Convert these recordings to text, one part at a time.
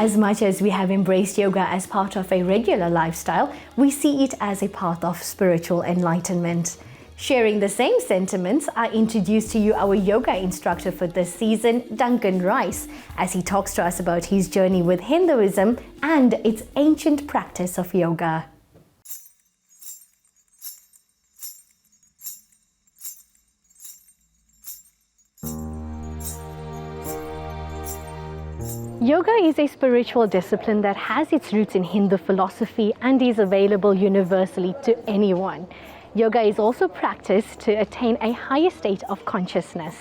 As much as we have embraced yoga as part of a regular lifestyle, we see it as a path of spiritual enlightenment. Sharing the same sentiments, I introduce to you our yoga instructor for this season, Duncan Rice, as he talks to us about his journey with Hinduism and its ancient practice of yoga. Yoga is a spiritual discipline that has its roots in Hindu philosophy and is available universally to anyone. Yoga is also practiced to attain a higher state of consciousness.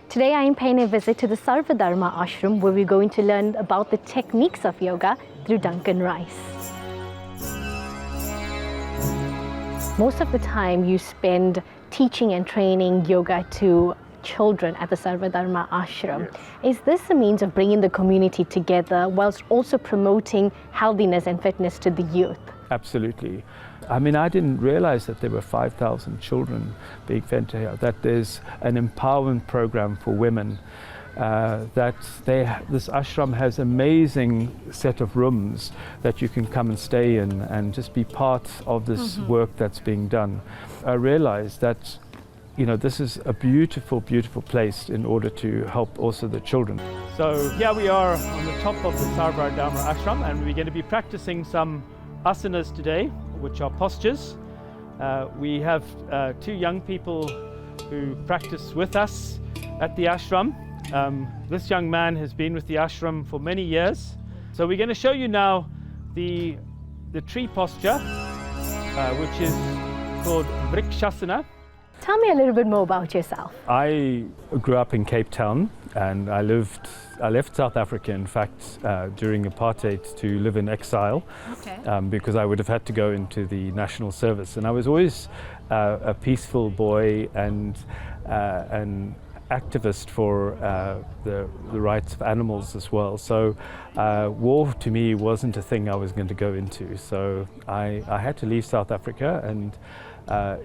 Today I am paying a visit to the Sarvadharma ashram, where we're going to learn about the techniques of yoga through Duncan Rice. Most of the time you spend teaching and training yoga to children at the Sarvadharma ashram. Yes. Is this a means of bringing the community together whilst also promoting healthiness and fitness to the youth? Absolutely. I mean, I didn't realize that there were 5,000 children being fed to here, that there's an empowerment program for women, that this ashram has an amazing set of rooms that you can come and stay in and just be part of this work that's being done. I realized that this is a beautiful, beautiful place in order to help also the children. So here we are on the top of the Sarvadharma ashram, and we're going to be practicing some asanas today, which are postures. We have two young people who practice with us at the ashram. This young man has been with the ashram for many years. So we're going to show you now the tree posture, which is called Vrikshasana. Tell me a little bit more about yourself. I grew up in Cape Town, and I left South Africa, in fact, during apartheid to live in exile, because I would have had to go into the national service. And I was always a peaceful boy and an activist for the rights of animals as well. So war to me wasn't a thing I was going to go into. So I had to leave South Africa, and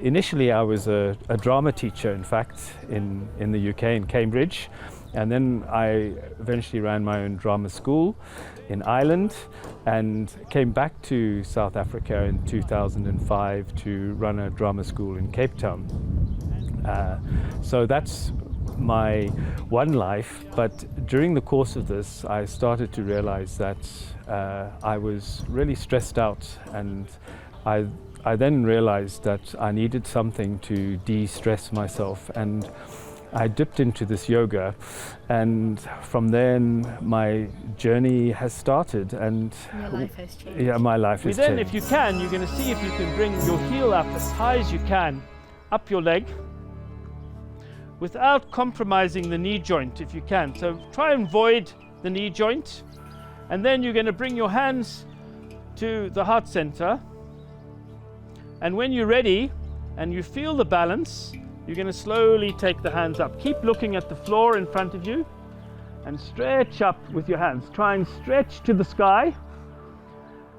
initially I was a drama teacher, in fact, in the UK, in Cambridge. And then I eventually ran my own drama school in Ireland and came back to South Africa in 2005 to run a drama school in Cape Town. So that's my one life, but during the course of this I started to realize that I was really stressed out, and I then realized that I needed something to de-stress myself, and I dipped into this yoga, and from then my journey has started, and your life has changed. Yeah, my life has Then, changed. if you can, you're going to see if you can bring your heel up as high as you can, up your leg, without compromising the knee joint, if you can. So try and void the knee joint, and then you're going to bring your hands to the heart center. And when you're ready and you feel the balance, you're going to slowly take the hands up. Keep looking at the floor in front of you and stretch up with your hands. Try and stretch to the sky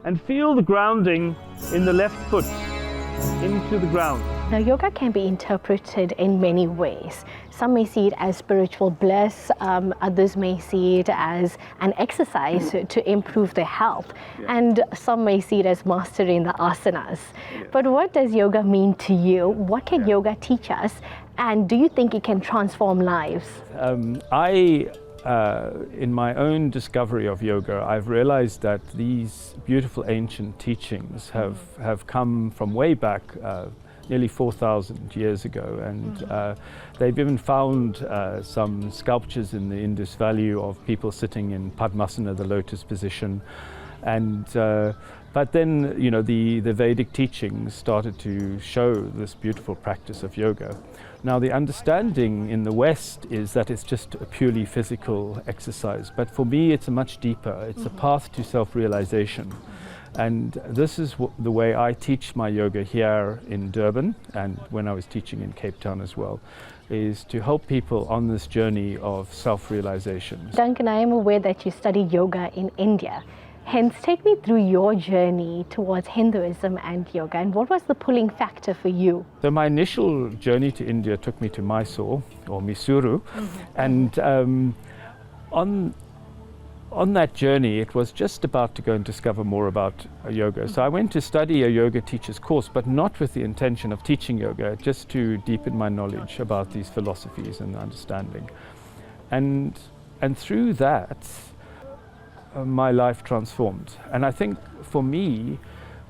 and feel the grounding in the left foot into the ground. Now, yoga can be interpreted in many ways. Some may see it as spiritual bliss, others may see it as an exercise to improve their health, and some may see it as mastering the asanas. But what does yoga mean to you? What can yoga teach us? And do you think it can transform lives? In my own discovery of yoga, I've realized that these beautiful ancient teachings have come from way back, nearly 4,000 years ago, and they've even found some sculptures in the Indus Valley of people sitting in Padmasana, the lotus position, and but then the Vedic teachings started to show this beautiful practice of yoga. Now, the understanding in the West is that it's just a purely physical exercise, but for me it's a much deeper. It's a path to self-realization. And this is the way I teach my yoga here in Durban, and when I was teaching in Cape Town as well, is to help people on this journey of self-realization. Duncan, I am aware that you studied yoga in India. Hence, take me through your journey towards Hinduism and yoga, and what was the pulling factor for you? So my initial journey to India took me to Mysore, or Mysuru, and on that journey, it was just about to go and discover more about yoga. So I went to study a yoga teacher's course, but not with the intention of teaching yoga, just to deepen my knowledge about these philosophies and understanding. And through that, my life transformed. And I think for me,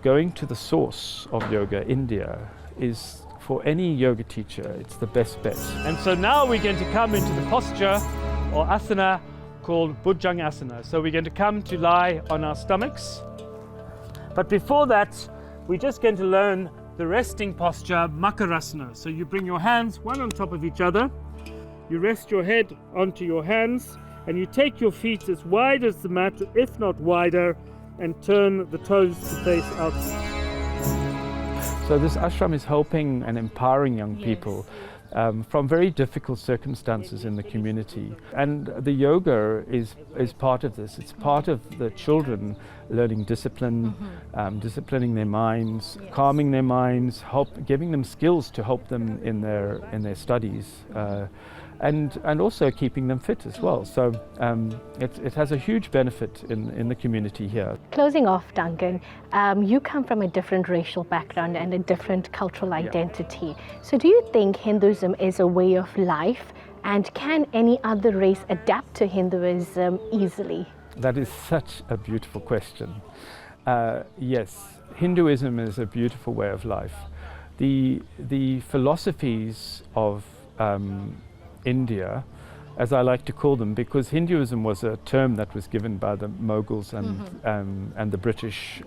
going to the source of yoga, India, is for any yoga teacher, it's the best bet. And so now we're going to come into the posture or asana called Bhujangasana. So we're going to come to lie on our stomachs. But before that, we're just going to learn the resting posture, Makarasana. So you bring your hands one on top of each other, you rest your head onto your hands, and you take your feet as wide as the mat, if not wider, and turn the toes to face out. So this ashram is helping and empowering young people from very difficult circumstances in the community. And the yoga is part of this. It's part of the children learning discipline, disciplining their minds, calming their minds, giving them skills to help them in their studies. And also keeping them fit as well. So it has a huge benefit in the community here. Closing off, Duncan, you come from a different racial background and a different cultural identity. So do you think Hinduism is a way of life, and can any other race adapt to Hinduism easily? That is such a beautiful question. Yes, Hinduism is a beautiful way of life. The philosophies of India, as I like to call them, because Hinduism was a term that was given by the Mughals and the British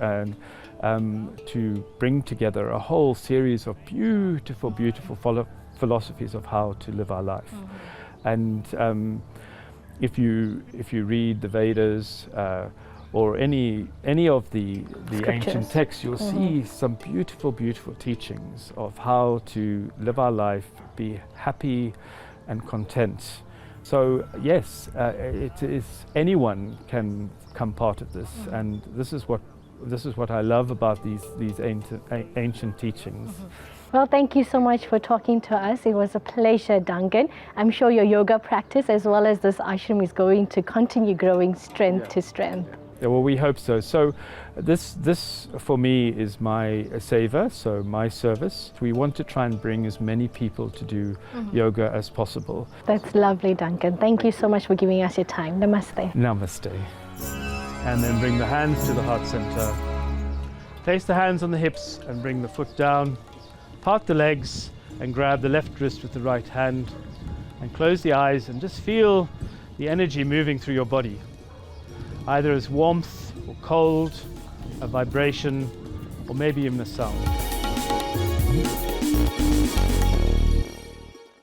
to bring together a whole series of beautiful philosophies of how to live our life. And if you read the Vedas or any of the ancient texts, you'll see some beautiful teachings of how to live our life, be happy and content. So yes, it is, anyone can become part of this, and this is what I love about these ancient teachings. Well, thank you so much for talking to us. It was a pleasure, Duncan. I'm sure your yoga practice as well as this ashram is going to continue growing strength to strength. Yeah, well, we hope so. So this for me is my seva, so my service. We want to try and bring as many people to do yoga as possible. That's lovely, Duncan. Thank you so much for giving us your time. Namaste. Namaste. And then bring the hands to the heart center. Place the hands on the hips and bring the foot down. Part the legs and grab the left wrist with the right hand. And close the eyes and just feel the energy moving through your body, either as warmth or cold, a vibration, or maybe even a sound.